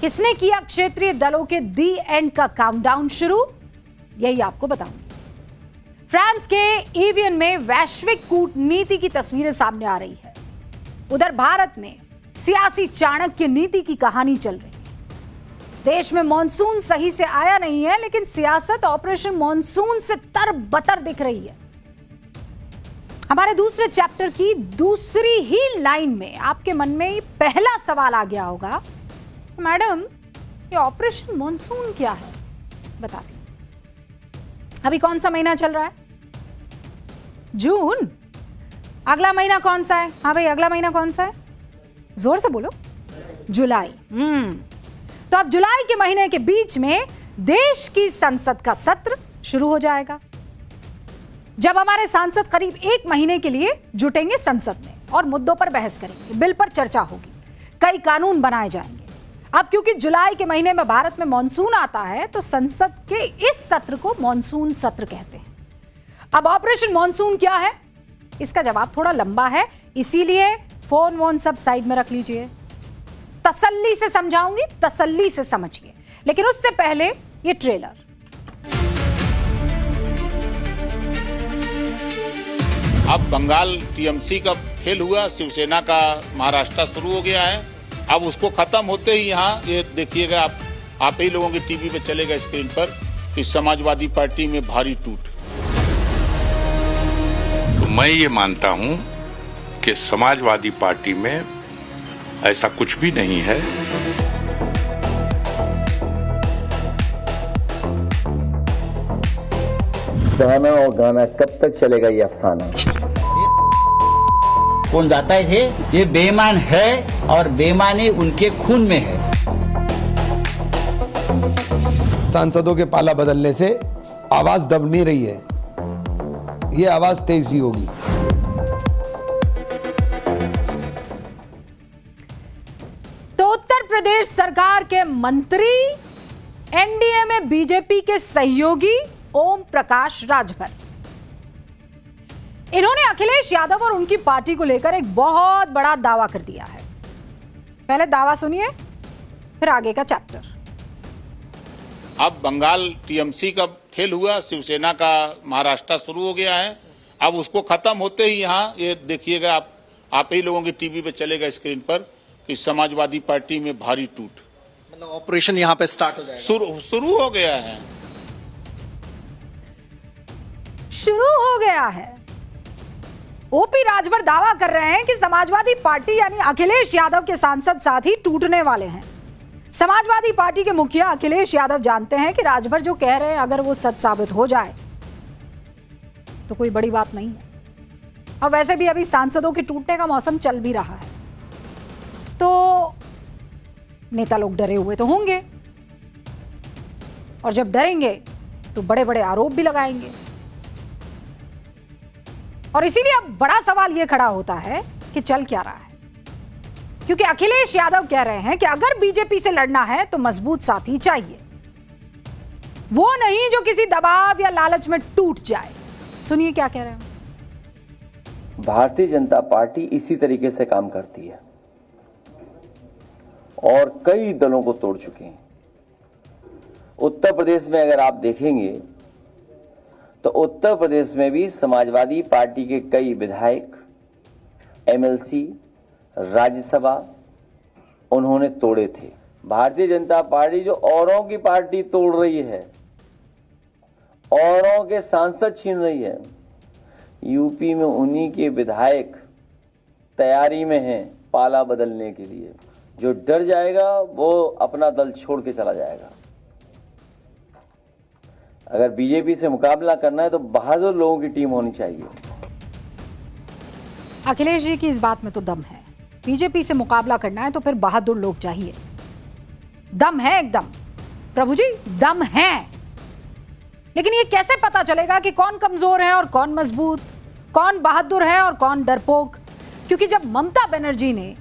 किसने किया क्षेत्रीय दलों के दी एंड का काउंटडाउन शुरू, यही आपको बताऊंगी। फ्रांस के एवियन में वैश्विक कूटनीति की तस्वीरें सामने आ रही है। उधर भारत में सियासी चाणक्य नीति की कहानी चल रही है। देश में मॉनसून सही से आया नहीं है, लेकिन सियासत ऑपरेशन मॉनसून से तरबतर दिख रही है। हमारे दूसरे चैप्टर की दूसरी ही लाइन में आपके मन में पहला सवाल आ गया होगा, मैडम ये ऑपरेशन मॉनसून क्या है, बताती। अभी कौन सा महीना चल रहा है? जून। अगला महीना कौन सा है? हाँ भाई, अगला महीना कौन सा है? जोर से बोलो। जुलाई। तो अब जुलाई के महीने के बीच में देश की संसद का सत्र शुरू हो जाएगा, जब हमारे सांसद करीब 1 महीने के लिए जुटेंगे संसद में और मुद्दों पर बहस करेंगे, बिल पर चर्चा होगी, कई कानून बनाए जाएंगे। अब क्योंकि जुलाई के महीने में भारत में मॉनसून आता है, तो संसद के इस सत्र को मॉनसून सत्र कहते हैं। अब ऑपरेशन मॉनसून क्या है, इसका जवाब थोड़ा लंबा है, इसीलिए फोन वोन सब साइड में रख लीजिए। तसल्ली से समझाऊंगी, तसल्ली से समझिए, लेकिन उससे पहले ये ट्रेलर। अब बंगाल टीएमसी का फेल हुआ, शिवसेना का महाराष्ट्र शुरू हो गया है। अब उसको खत्म होते ही यहाँ ये देखिएगा, आप ही लोगों के टीवी पे चलेगा स्क्रीन पर कि समाजवादी पार्टी में भारी टूट। तो मैं ये मानता हूँ कि समाजवादी पार्टी में ऐसा कुछ भी नहीं है। गाना और गाना कब तक चलेगा ये अफसाना? कौन जाता है ये बेईमान है और बेईमानी उनके खून में है। सांसदों के पाला बदलने से आवाज दब नहीं रही है, ये आवाज तेजी होगी। तो उत्तर प्रदेश सरकार के मंत्री, एनडीए में बीजेपी के सहयोगी ओम प्रकाश राजभर, इन्होंने अखिलेश यादव और उनकी पार्टी को लेकर एक बहुत बड़ा दावा कर दिया है। पहले दावा सुनिए, फिर आगे का चैप्टर। अब बंगाल टीएमसी का फेल हुआ, शिवसेना का महाराष्ट्र शुरू हो गया है। अब उसको खत्म होते ही यहाँ ये देखिएगा, आप ही लोगों के टीवी पे चलेगा स्क्रीन पर कि समाजवादी पार्टी में भारी टूट। मतलब ऑपरेशन यहाँ पे स्टार्ट हो जाएगा, शुरू हो गया है। शुरू हो गया है। ओपी राजभर दावा कर रहे हैं कि समाजवादी पार्टी यानी अखिलेश यादव के सांसद साथी टूटने वाले हैं। समाजवादी पार्टी के मुखिया अखिलेश यादव जानते हैं कि राजभर जो कह रहे हैं, अगर वो सच साबित हो जाए तो कोई बड़ी बात नहीं है। और वैसे भी अभी सांसदों के टूटने का मौसम चल भी रहा है, तो नेता लोग डरे हुए तो होंगे, और जब डरेंगे तो बड़े बड़े आरोप भी लगाएंगे। और इसीलिए अब बड़ा सवाल यह खड़ा होता है कि चल क्या रहा है, क्योंकि अखिलेश यादव कह रहे हैं कि अगर बीजेपी से लड़ना है तो मजबूत साथी चाहिए, वो नहीं जो किसी दबाव या लालच में टूट जाए। सुनिए क्या कह रहे हैं। भारतीय जनता पार्टी इसी तरीके से काम करती है और कई दलों को तोड़ चुकी है। उत्तर प्रदेश में अगर आप देखेंगे तो उत्तर प्रदेश में भी समाजवादी पार्टी के कई विधायक, एमएलसी, राज्यसभा उन्होंने तोड़े थे। भारतीय जनता पार्टी जो औरों की पार्टी तोड़ रही है, औरों के सांसद छीन रही है, यूपी में उन्हीं के विधायक तैयारी में हैं पाला बदलने के लिए। जो डर जाएगा वो अपना दल छोड़ के चला जाएगा। अगर बीजेपी से मुकाबला करना है तो बहादुर लोगों की टीम होनी चाहिए। अखिलेश जी की इस बात में तो दम है। बीजेपी से मुकाबला करना है तो फिर बहादुर लोग चाहिए। दम है एकदम, प्रभु जी दम है। लेकिन ये कैसे पता चलेगा कि कौन कमजोर है और कौन मजबूत, कौन बहादुर है और कौन डरपोक? क्योंकि जब ममता बनर्जी ने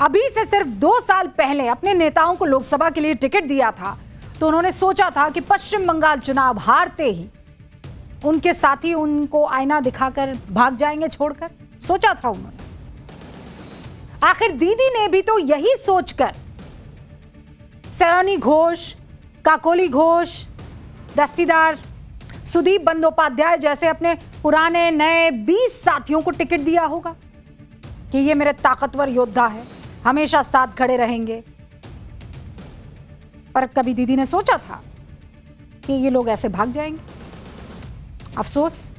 अभी से सिर्फ 2 साल पहले अपने नेताओं को लोकसभा के लिए टिकट दिया था, तो उन्होंने सोचा था कि पश्चिम बंगाल चुनाव हारते ही उनके साथी उनको आईना दिखाकर भाग जाएंगे छोड़कर, सोचा था उन्होंने। आखिर दीदी ने भी तो यही सोचकर सलोनी घोष, काकोली घोष, दस्तीदार, सुदीप बंदोपाध्याय जैसे अपने पुराने नए 20 साथियों को टिकट दिया होगा कि ये मेरे ताकतवर योद्धा है, हमेशा साथ खड़े रहेंगे। पर कभी दीदी ने सोचा था कि ये लोग ऐसे भाग जाएंगे? अफसोस,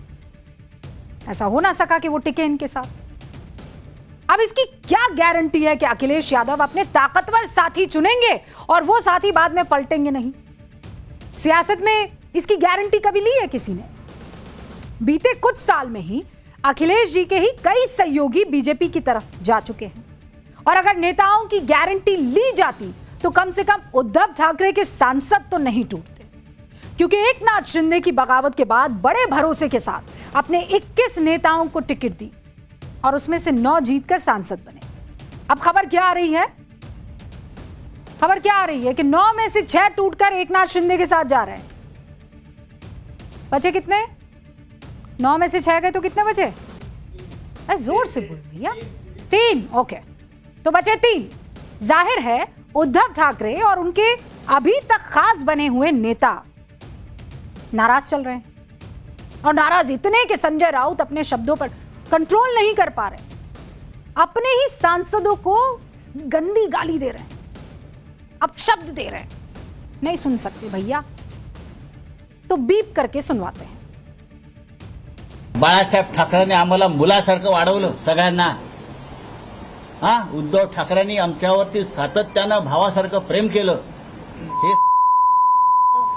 ऐसा हो ना सका कि वो टिके इनके साथ। अब इसकी क्या गारंटी है कि अखिलेश यादव अपने ताकतवर साथी चुनेंगे और वो साथी बाद में पलटेंगे नहीं? सियासत में इसकी गारंटी कभी ली है किसी ने? बीते कुछ साल में ही अखिलेश जी के ही कई सहयोगी बीजेपी की तरफ जा चुके हैं, और अगर नेताओं की गारंटी ली जाती तो कम से कम उद्धव ठाकरे के सांसद तो नहीं टूटते, क्योंकि एकनाथ शिंदे की बगावत के बाद बड़े भरोसे के साथ अपने 21 नेताओं को टिकट दी और उसमें से 9 जीतकर सांसद बने। अब खबर क्या आ रही है? खबर क्या आ रही है कि 9 में से 6 टूटकर एकनाथ शिंदे के साथ जा रहे हैं। बचे कितने? 9 में से 6 गए तो कितने बचे? जोर से बोल भैया। 3। ओके, तो बचे 3। जाहिर है उद्धव ठाकरे और उनके अभी तक खास बने हुए नेता नाराज चल रहे हैं, और नाराज इतने कि संजय राउत अपने शब्दों पर कंट्रोल नहीं कर पा रहे, अपने ही सांसदों को गंदी गाली दे रहे हैं, अपशब्द दे रहे हैं। नहीं सुन सकते भैया, तो बीप करके सुनवाते हैं। बाळासाहेब ठाकरेंनी आम्हाला मुलासारखं वाढवलं सगळ्यांना। हा, उद्धव ठाकरेंनी आमच्यावरती सातत्यानं भावासारखं प्रेम केलं। हे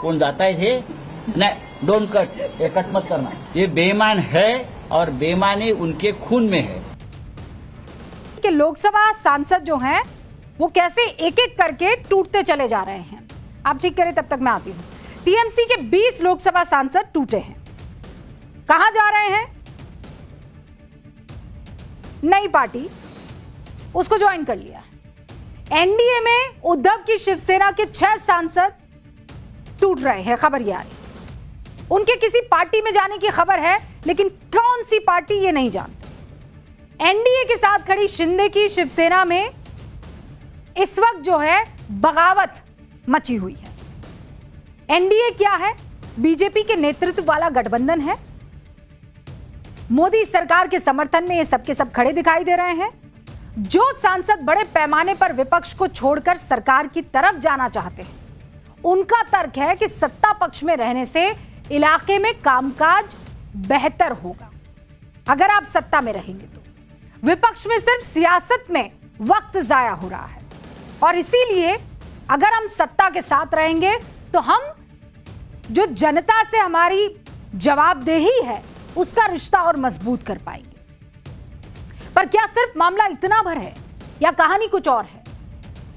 कोण जात आहे हे? नहीं, डोंट कट, ये कट मत करना। ये बेईमान है और बेईमानी उनके खून में है। कि लोकसभा सांसद जो हैं वो कैसे एक एक करके टूटते चले जा रहे हैं। आप ठीक करें, तब तक मैं आती हूं। टीएमसी के 20 लोकसभा सांसद टूटे हैं। कहां जा रहे हैं? नई पार्टी, उसको ज्वाइन कर लिया है। एनडीए में उद्धव की शिवसेना के 6 सांसद टूट रहे हैं, खबर ये आ रही। उनके किसी पार्टी में जाने की खबर है, लेकिन कौन सी पार्टी ये नहीं जानते। एनडीए के साथ खड़ी शिंदे की शिवसेना में इस वक्त जो है बगावत मची हुई है। एनडीए क्या है? बीजेपी के नेतृत्व वाला गठबंधन है। मोदी सरकार के समर्थन में ये सब के सब खड़े दिखाई दे रहे हैं। जो सांसद बड़े पैमाने पर विपक्ष को छोड़कर सरकार की तरफ जाना चाहते हैं, उनका तर्क है कि सत्ता पक्ष में रहने से इलाके में कामकाज बेहतर होगा। अगर आप सत्ता में रहेंगे तो विपक्ष में सिर्फ सियासत में वक्त जाया हो रहा है, और इसीलिए अगर हम सत्ता के साथ रहेंगे तो हम जो जनता से हमारी जवाबदेही है उसका रिश्ता और मजबूत कर पाएंगे। पर क्या सिर्फ मामला इतना भर है या कहानी कुछ और है?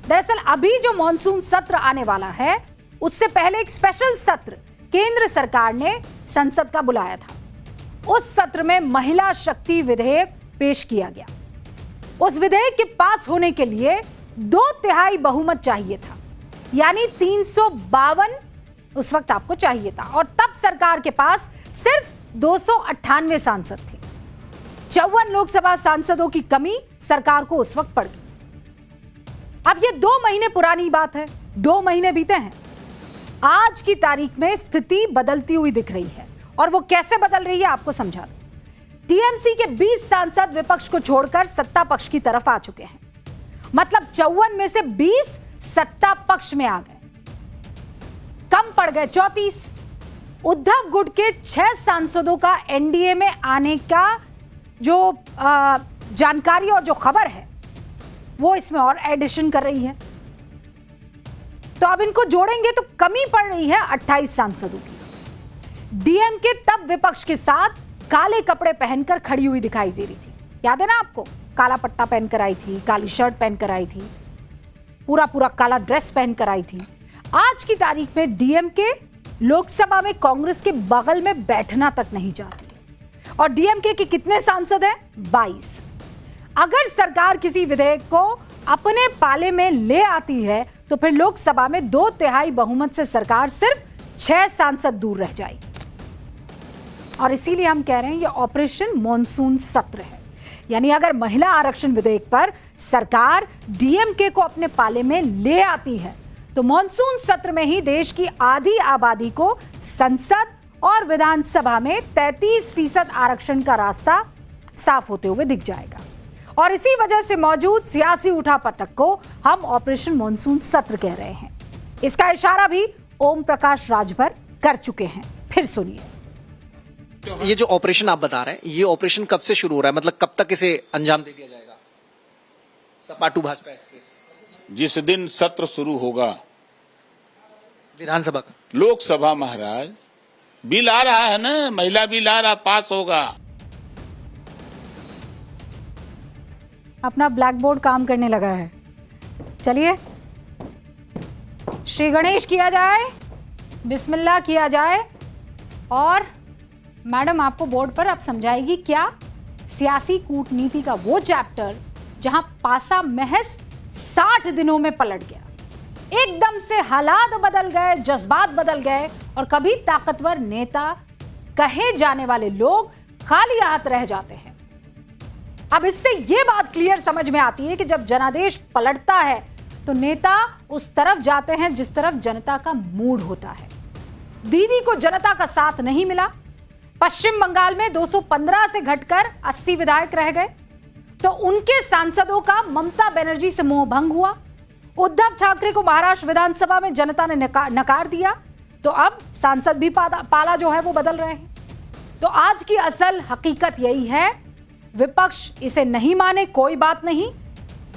दरअसल अभी जो मॉनसून सत्र आने वाला है, उससे पहले एक स्पेशल सत्र केंद्र सरकार ने संसद का बुलाया था। उस सत्र में महिला शक्ति विधेयक पेश किया गया। उस विधेयक के पास होने के लिए 2/3 बहुमत चाहिए था, यानी 352 उस वक्त आपको चाहिए था, और तब सरकार के पास सिर्फ 298 सांसद थे। 54 लोकसभा सांसदों की कमी सरकार को उस वक्त पड़ गई। अब ये 2 महीने पुरानी बात है, 2 महीने बीते हैं। आज की तारीख में स्थिति बदलती हुई दिख रही है, और वो कैसे बदल रही है आपको समझा दूं। टीएमसी के 20 सांसद विपक्ष को छोड़कर सत्ता पक्ष की तरफ आ चुके हैं। मतलब 54 में से 20 सत्ता पक्ष में आ गए, कम पड़ गए 34। उद्धव गुट के 6 सांसदों का एनडीए में आने का जो जानकारी और जो खबर है वो इसमें और एडिशन कर रही है। तो अब इनको जोड़ेंगे तो कमी पड़ रही है 28 सांसदों की। डीएमके तब विपक्ष के साथ काले कपड़े पहनकर खड़ी हुई दिखाई दे रही थी, याद है ना आपको? काला पट्टा पहनकर आई थी, काली शर्ट पहनकर आई थी, पूरा काला ड्रेस पहनकर आई थी। आज की तारीख में डीएमके लोकसभा में कांग्रेस के बगल में बैठना तक नहीं चाहती, और डीएमके के कितने सांसद हैं? 22। अगर सरकार किसी विधेयक को अपने पाले में ले आती है तो फिर लोकसभा में 2/3 बहुमत से सरकार सिर्फ 6 सांसद दूर रह जाएगी। और इसीलिए हम कह रहे हैं ये ऑपरेशन मॉनसून सत्र है। यानी अगर महिला आरक्षण विधेयक पर सरकार डीएमके को अपने पाले में ले आती है तो मॉनसून सत्र में ही देश की आधी आबादी को संसद और विधानसभा में 33% आरक्षण का रास्ता साफ होते हुए दिख जाएगा। और इसी वजह से मौजूद सियासी उठापटक को हम ऑपरेशन मॉनसून सत्र कह रहे हैं। इसका इशारा भी ओम प्रकाश राजभर कर चुके हैं। फिर सुनिए। ये जो ऑपरेशन आप बता रहे हैं, ये ऑपरेशन कब से शुरू हो रहा है, मतलब कब तक इसे अंजाम दे दिया जाएगा? सपा टू भाजपा एक्सप्रेस जिस दिन सत्र शुरू होगा विधानसभा का, लोकसभा महाराज बिल आ रहा है ना, महिला बिल आ रहा, पास होगा। अपना ब्लैक बोर्ड काम करने लगा है। चलिए श्री गणेश किया जाए, बिस्मिल्लाह किया जाए। और मैडम आपको बोर्ड पर अब समझाएगी क्या सियासी कूटनीति का वो चैप्टर जहां पासा महज 60 दिनों में पलट गया। एकदम से हालात बदल गए, जज्बात बदल गए और कभी ताकतवर नेता कहे जाने वाले लोग खाली हाथ रह जाते हैं। अब इससे यह बात क्लियर समझ में आती है कि जब जनादेश पलटता है तो नेता उस तरफ जाते हैं जिस तरफ जनता का मूड होता है। दीदी को जनता का साथ नहीं मिला। पश्चिम बंगाल में 215 से घटकर 80 विधायक रह गए तो उनके सांसदों का ममता बनर्जी से मोह भंग हुआ। उद्धव ठाकरे को महाराष्ट्र विधानसभा में जनता ने नकार दिया तो अब सांसद भी पाला जो है वो बदल रहे हैं। तो आज की असल हकीकत यही है, विपक्ष इसे नहीं माने कोई बात नहीं,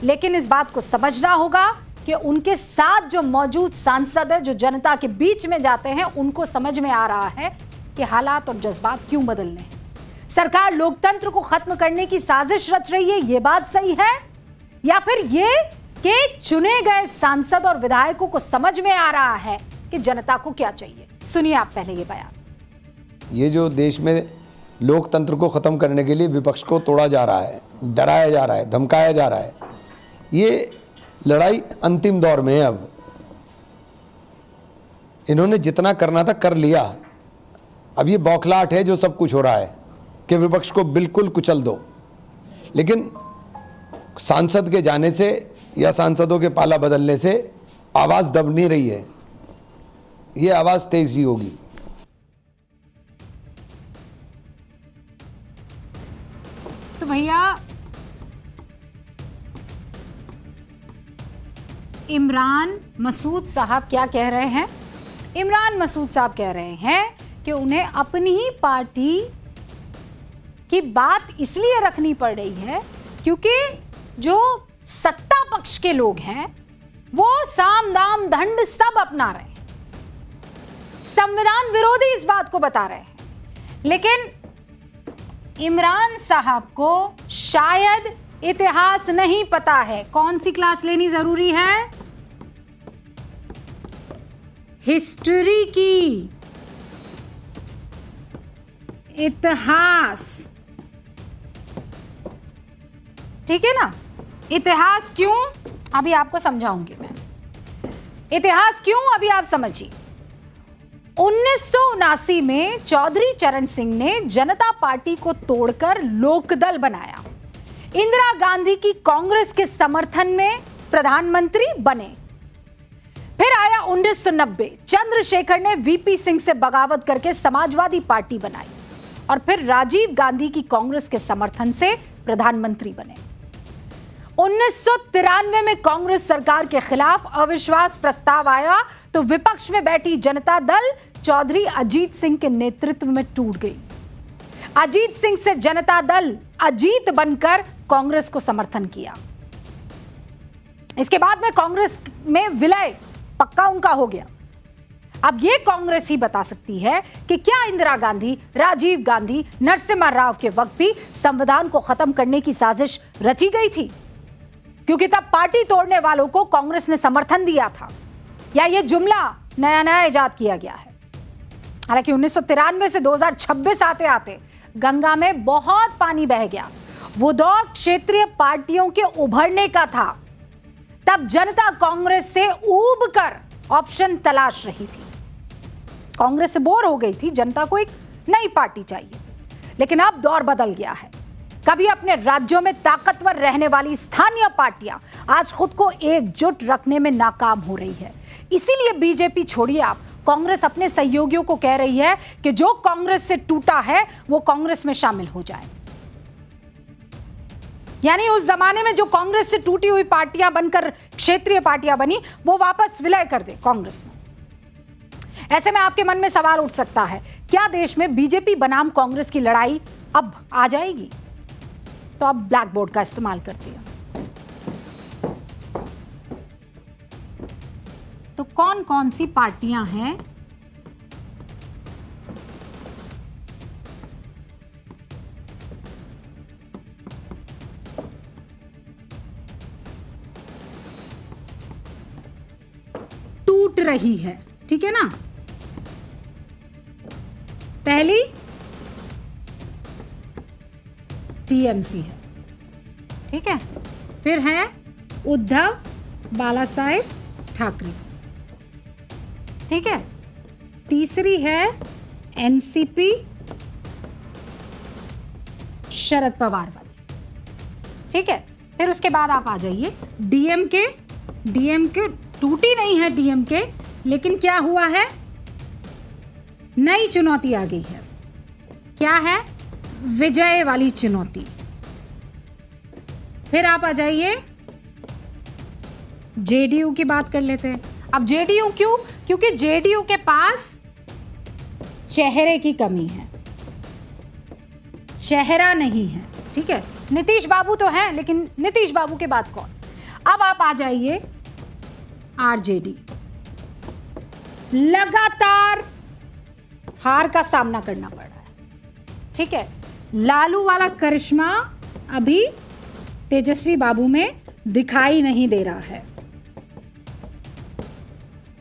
लेकिन इस बात को समझना होगा कि उनके साथ जो मौजूद सांसद है, जो जनता के बीच में जाते हैं, उनको समझ में आ रहा है कि हालात और जज्बात क्यों बदलने हैं। सरकार लोकतंत्र को खत्म करने की साजिश रच रही है, ये बात सही है, या फिर ये कि चुने गए सांसद और विधायकों को समझ में आ रहा है कि जनता को क्या चाहिए। सुनिए आप पहले ये बयान। ये जो देश में लोकतंत्र को ख़त्म करने के लिए विपक्ष को तोड़ा जा रहा है, डराया जा रहा है, धमकाया जा रहा है, ये लड़ाई अंतिम दौर में है। अब इन्होंने जितना करना था कर लिया। अब ये बौखलाहट है जो सब कुछ हो रहा है कि विपक्ष को बिल्कुल कुचल दो। लेकिन सांसद के जाने से या सांसदों के पाला बदलने से आवाज़ दब नहीं रही है, ये आवाज़ तेज ही होगी। तो भैया इमरान मसूद साहब क्या कह रहे हैं? इमरान मसूद साहब कह रहे हैं कि उन्हें अपनी ही पार्टी की बात इसलिए रखनी पड़ रही है क्योंकि जो सत्ता पक्ष के लोग हैं वो साम दाम दंड सब अपना रहे हैं, संविधान विरोधी इस बात को बता रहे हैं। लेकिन इमरान साहब को शायद इतिहास नहीं पता है। कौन सी क्लास लेनी जरूरी है? हिस्ट्री की, इतिहास, ठीक है ना। इतिहास क्यों, अभी आपको समझाऊंगी मैं। इतिहास क्यों, अभी आप समझिए। 1979 में चौधरी चरण सिंह ने जनता पार्टी को तोड़कर लोकदल बनाया। इंदिरा गांधी की कांग्रेस के समर्थन में प्रधानमंत्री बने। फिर आया 1990, चंद्रशेखर ने वीपी सिंह से बगावत करके समाजवादी पार्टी बनाई और फिर राजीव गांधी की कांग्रेस के समर्थन से प्रधानमंत्री बने। 1993 में कांग्रेस सरकार के खिलाफ अविश्वास प्रस्ताव आया तो विपक्ष में बैठी जनता दल चौधरी अजीत सिंह के नेतृत्व में टूट गई। अजीत सिंह से जनता दल अजीत बनकर कांग्रेस को समर्थन किया। इसके बाद में कांग्रेस में विलय पक्का उनका हो गया। अब यह कांग्रेस ही बता सकती है कि क्या इंदिरा गांधी, राजीव गांधी, नरसिम्हा राव के वक्त भी संविधान को खत्म करने की साजिश रची गई थी, क्योंकि तब पार्टी तोड़ने वालों को कांग्रेस ने समर्थन दिया था, या यह जुमला नया नया इजाद किया गया है। हालांकि 1993 से 2026 आते आते गंगा में बहुत पानी बह गया। वो दौर क्षेत्रीय पार्टियों के उभरने का था। तब जनता कांग्रेस से ऊब कर ऑप्शन तलाश रही थी। कांग्रेस से बोर हो गई थी, जनता को एक नई पार्टी चाहिए। लेकिन अब दौर बदल गया है। कभी अपने राज्यों में ताकतवर रहने वाली स्थानीय पार्टियां आज खुद को एकजुट रखने में नाकाम हो रही है। इसीलिए बीजेपी छोड़िए आप, कांग्रेस अपने सहयोगियों को कह रही है कि जो कांग्रेस से टूटा है वो कांग्रेस में शामिल हो जाए। यानी उस जमाने में जो कांग्रेस से टूटी हुई पार्टियां बनकर क्षेत्रीय पार्टियां बनी, वो वापस विलय कर दे कांग्रेस में। ऐसे में आपके मन में सवाल उठ सकता है, क्या देश में बीजेपी बनाम कांग्रेस की लड़ाई अब आ जाएगी? तो अब ब्लैक बोर्ड का इस्तेमाल करती है। तो कौन कौन सी पार्टियां हैं टूट रही है? ठीक है ना। पहली टीएमसी है, ठीक है। फिर है उद्धव बालासाहेब ठाकरे, ठीक है। तीसरी है एनसीपी शरद पवार वाली, ठीक है। फिर उसके बाद आप आ जाइए डीएमके। डीएमके टूटी नहीं है डीएमके, लेकिन क्या हुआ है, नई चुनौती आ गई है। क्या है? विजय वाली चुनौती। फिर आप आ जाइए जेडीयू की बात कर लेते हैं। अब जेडीयू क्यों? क्योंकि जेडीयू के पास चेहरे की कमी है, चेहरा नहीं है, ठीक है। नीतीश बाबू तो हैं, लेकिन नीतीश बाबू के बाद कौन? अब आप आ जाइए आरजेडी। लगातार हार का सामना करना पड़ रहा है, ठीक है। लालू वाला करिश्मा अभी तेजस्वी बाबू में दिखाई नहीं दे रहा है,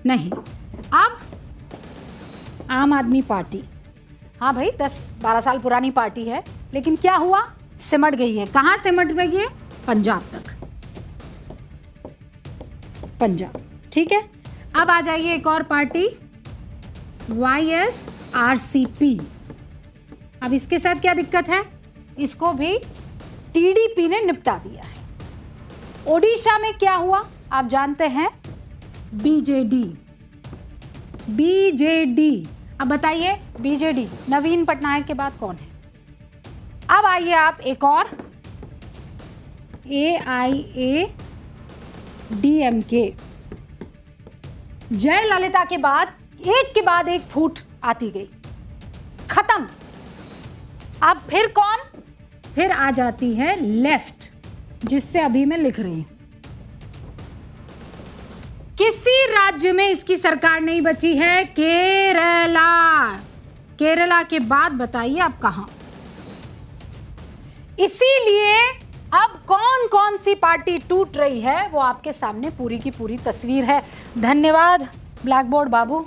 नहीं। अब आम आदमी पार्टी, हाँ भाई 10-12 साल पुरानी पार्टी है, लेकिन क्या हुआ, सिमट गई है। कहां सिमट गई है? पंजाब तक, पंजाब, ठीक है। अब आ जाइए एक और पार्टी YSRCP। अब इसके साथ क्या दिक्कत है? इसको भी टीडीपी ने निपटा दिया है। ओडिशा में क्या हुआ आप जानते हैं? बीजेडी। अब बताइए बीजेडी नवीन पटनायक के बाद कौन है? अब आइए आप एक और AIADMK। जयललिता के बाद एक फूट आती गई, खत्म। अब फिर कौन? फिर आ जाती है लेफ्ट, जिससे अभी मैं लिख रही हूं। किसी राज्य में इसकी सरकार नहीं बची है? केरला। केरला के बाद बताइए अब कहां? इसीलिए अब कौन कौन सी पार्टी टूट रही है वो आपके सामने पूरी की पूरी तस्वीर है। धन्यवाद ब्लैक बोर्ड बाबू।